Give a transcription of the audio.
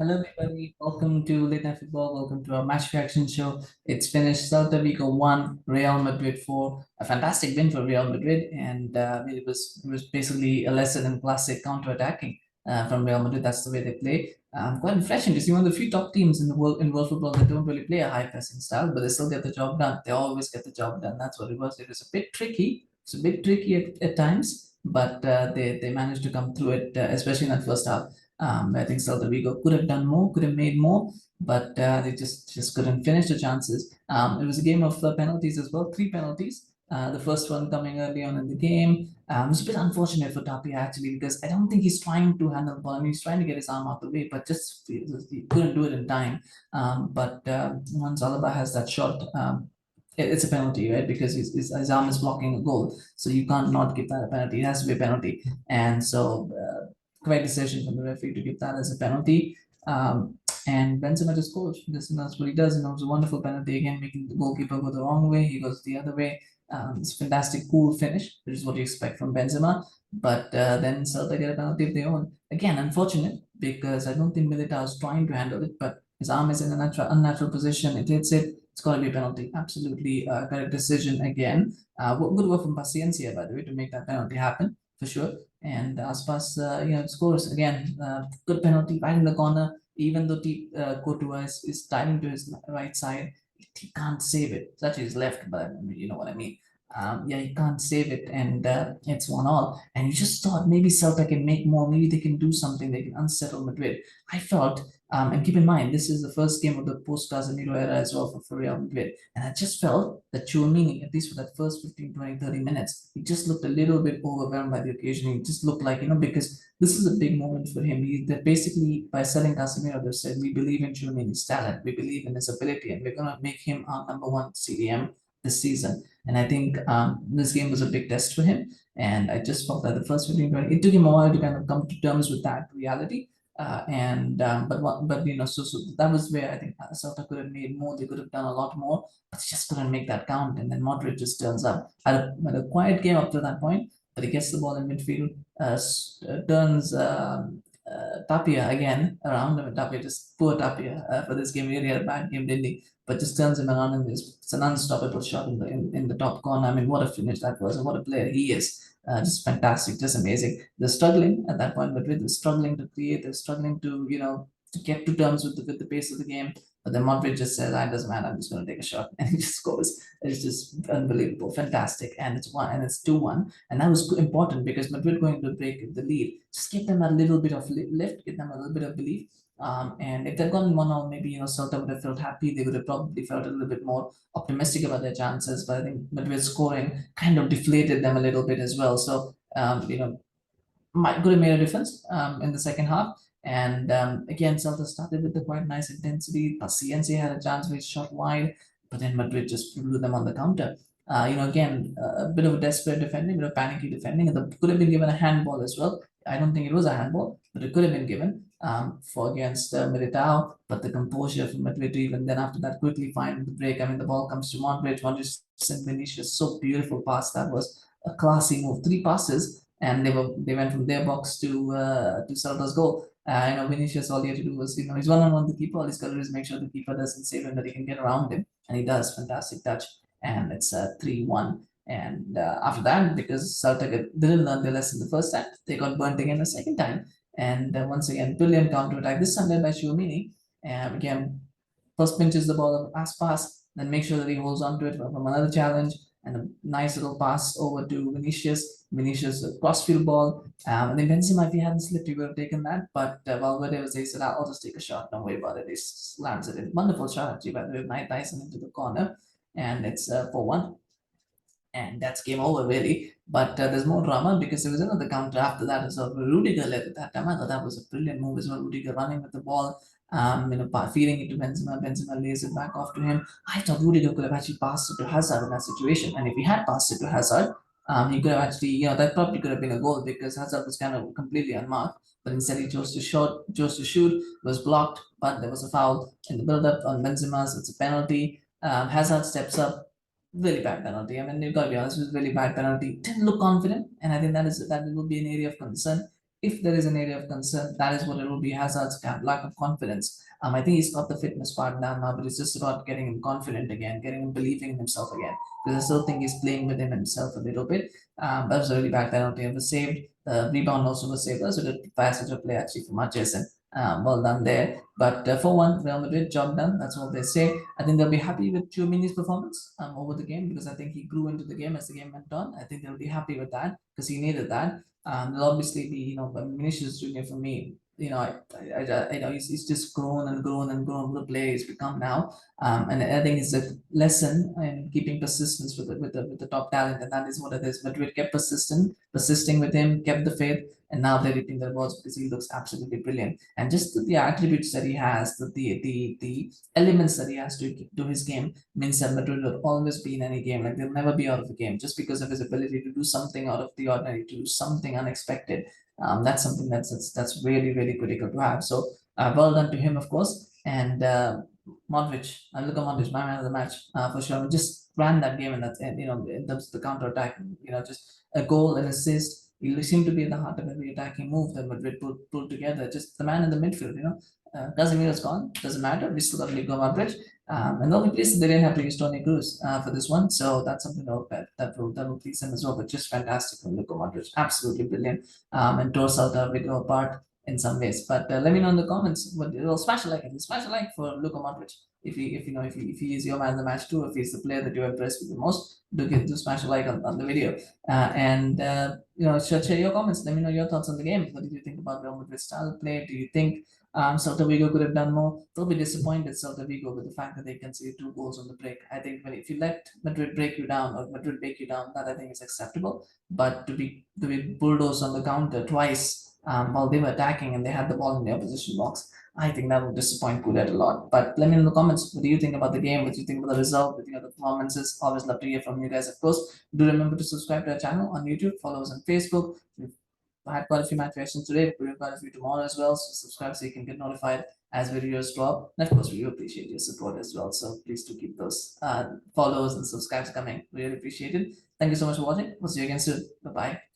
Hello, everybody. Welcome to Late Night Football. Welcome to our match reaction show. It's finished. Celta Vigo 1, Real Madrid 4. A fantastic win for Real Madrid, and it was basically a lesson in classic counter-attacking from Real Madrid. That's the way they play. Quite refreshing to see one of the few top teams in the world football that don't really play a high pressing style, but they still get the job done. They always get the job done. That's what it was. It was a bit tricky. It's a bit tricky at times, but they managed to come through it, especially in that first half. I think Celta Vigo could have done more, could have made more, but they just couldn't finish the chances. It was a game of penalties as well, three penalties. The first one coming early on in the game. It was a bit unfortunate for Tapia actually because I don't think he's trying to handle the ball. I mean, he's trying to get his arm out the way, but just he couldn't do it in time. But once Alaba has that shot, it's a penalty, right? Because his arm is blocking a goal, so you can't not give that a penalty. It has to be a penalty, and so correct decision from the referee to give that as a penalty. And Benzema just scores. That's what he does. It was a wonderful penalty again, making the goalkeeper go the wrong way. He goes the other way. It's a fantastic, cool finish, which is what you expect from Benzema. But then Celta get a penalty of their own. Again, unfortunate because I don't think Militao is trying to handle it, but his arm is in an unnatural position. It hits it. It's got to be a penalty. Absolutely correct decision again. Good work from Paciencia, by the way, to make that penalty happen for sure. And Aspas, scores again. Good penalty right in the corner. Even though Courtois is diving to his right side, he can't save it. It's actually his left, but I mean, you know what I mean. Yeah, he can't save it, and it's 1-1. And you just thought maybe Celta can make more. Maybe they can do something. They can unsettle Madrid. I felt, and keep in mind, this is the first game of the post-Casemiro era as well for Real Madrid. And I just felt that Tchouameni, at least for that first 15, 20, 30 minutes, he just looked a little bit overwhelmed by the occasion. He just looked like, because this is a big moment for him. That basically, by selling Casemiro, they said, we believe in Tchouameni's talent, we believe in his ability, and we're going to make him our number one CDM this season. And I think this game was a big test for him. And I just felt that the first 15, 20, it took him a while to kind of come to terms with that reality. So that was where I think Celta could have made more. They could have done a lot more, but they just couldn't make that count. And then Modric just turns up. Had a quiet game up to that point, but he gets the ball in midfield, turns Tapia again around him. Tapia just poor Tapia for this game. He really had a bad game, didn't he? But just turns him around and it's an unstoppable shot in the top corner. I mean, what a finish that was, and what a player he is. Just fantastic, just amazing. They're struggling at that point, but they're struggling to create. They're struggling to to get to terms with the pace of the game. But then Modric just says, "I doesn't matter. I'm just going to take a shot," and he just scores. It's just unbelievable, fantastic, and it's 2-1, and that was important because Madrid going to break the lead. Just give them a little bit of lift, give them a little bit of belief. And if they'd gone 1-0, maybe Celta would have felt happy. They would have probably felt a little bit more optimistic about their chances. But I think Madrid scoring kind of deflated them a little bit as well. So might could have made a difference in the second half. And again, Celta started with a quite nice intensity. Paciencia had a chance where he shot wide, but then Madrid just blew them on the counter. Again, a bit of a desperate defending, a bit of panicky defending, and could have been given a handball as well. I don't think it was a handball, but it could have been given for against Militao. But the composure from Madrid, even then after that, quickly find the break. I mean, the ball comes to Modric and Vinicius. So beautiful pass. That was a classy move. Three passes, and they went from their box to Celta's goal. Vinicius, all he had to do was, he's one-on-one the keeper. All he's got to do is make sure the keeper doesn't save him, that he can get around him, and he does. Fantastic touch, and it's 3-1. And after that, because Celta didn't learn their lesson the first time, they got burnt again the second time. And once again, brilliant counter attack. This time led by Tchouameni. And again, first pinches the ball of Aspas, then make sure that he holds on to it from another challenge, and a nice little pass over to Vinicius. Vinicius a crossfield ball. And then Benzema, if he hadn't slipped, he would have taken that. But Valverde was there, he said, I'll just take a shot. Don't worry about it. He slams it in. Wonderful shot, actually, by the way. Mike Tyson into the corner. And it's 4-1. And that's game over, really. But there's more drama because there was another counter after that as well. Rudiger led at that time. I thought that was a brilliant move as well. Rudiger running with the ball, feeding it to Benzema. Benzema lays it back off to him. I thought Rudiger could have actually passed it to Hazard in that situation. And if he had passed it to Hazard, he could have actually, that probably could have been a goal because Hazard was kind of completely unmarked. But instead, he chose to shoot, was blocked, but there was a foul in the build-up on Benzema, so it's a penalty. Hazard steps up, really bad penalty. I mean, you've got to be honest, it was really bad penalty. Didn't look confident, and I think that will be an area of concern. if there is an area of concern, that is what it will be. Hazard's lack of confidence. I think he's got the fitness part down now, but it's just about getting him confident again, getting him believing in himself again. Because I still think he's playing within himself a little bit. That was a really bad penalty. It was saved. The rebound also was saved. So the passage of play actually for Marchesin. Well done there. But 4-1, Real Madrid, job done. That's what they say. I think they'll be happy with Tchouameni's performance over the game, because I think he grew into the game as the game went on. I think they'll be happy with that because he needed that. There'll obviously be, Vinicius Junior for me. He's just grown and grown and grown the player he's become now. And I think it's a lesson in keeping persistence with the top talent, and that is what it is. Madrid kept persisting with him, kept the faith, and now they're reaping the rewards because he looks absolutely brilliant. And just the attributes that he has, the elements that he has to his game means that Madrid will always be in any game. Like they'll never be out of the game just because of his ability to do something out of the ordinary, to do something unexpected. That's something that's really really critical to have. So well done to him, of course. And Modric, Luka Modric, my man of the match for sure. Just ran that game, and in terms of the counter attack, just a goal and assist. He seemed to be in the heart of every attacking move that Madrid pulled together. Just the man in the midfield, Casemiro's gone, doesn't matter. We still got Luka Modric. And the only place they didn't have to use Toni Kroos for this one, so that's something that will please him as well. But just fantastic from Luka Modric, absolutely brilliant, and tore Celta Vigo apart in some ways. But let me know in the comments. Smash a like, smash a like for Luka Modric. If he is your man of the match too, if he's the player that you're impressed with the most, do smash a like on the video, and share your comments. Let me know your thoughts on the game. What did you think about Real Madrid's style of play? Do you think Celta Vigo could have done more? They'll be disappointed, Celta Vigo, with the fact that they conceded 2 goals on the break. I think if you let Madrid break you down, or Madrid break you down, that I think is acceptable. But to be bulldozed on the counter twice while they were attacking and they had the ball in the opposition box, I think that will disappoint Coudet a lot. But let me know in the comments, what do you think about the game? What do you think about the result? What do you think of the performances? Always love to hear from you guys, of course. Do remember to subscribe to our channel on YouTube, follow us on Facebook. I had quite a few match reactions today, but we've got a few tomorrow as well. So subscribe so you can get notified as videos drop. And of course, we do appreciate your support as well. So please do keep those follows and subscribes coming. Really appreciate it. Thank you so much for watching. We'll see you again soon. Bye bye.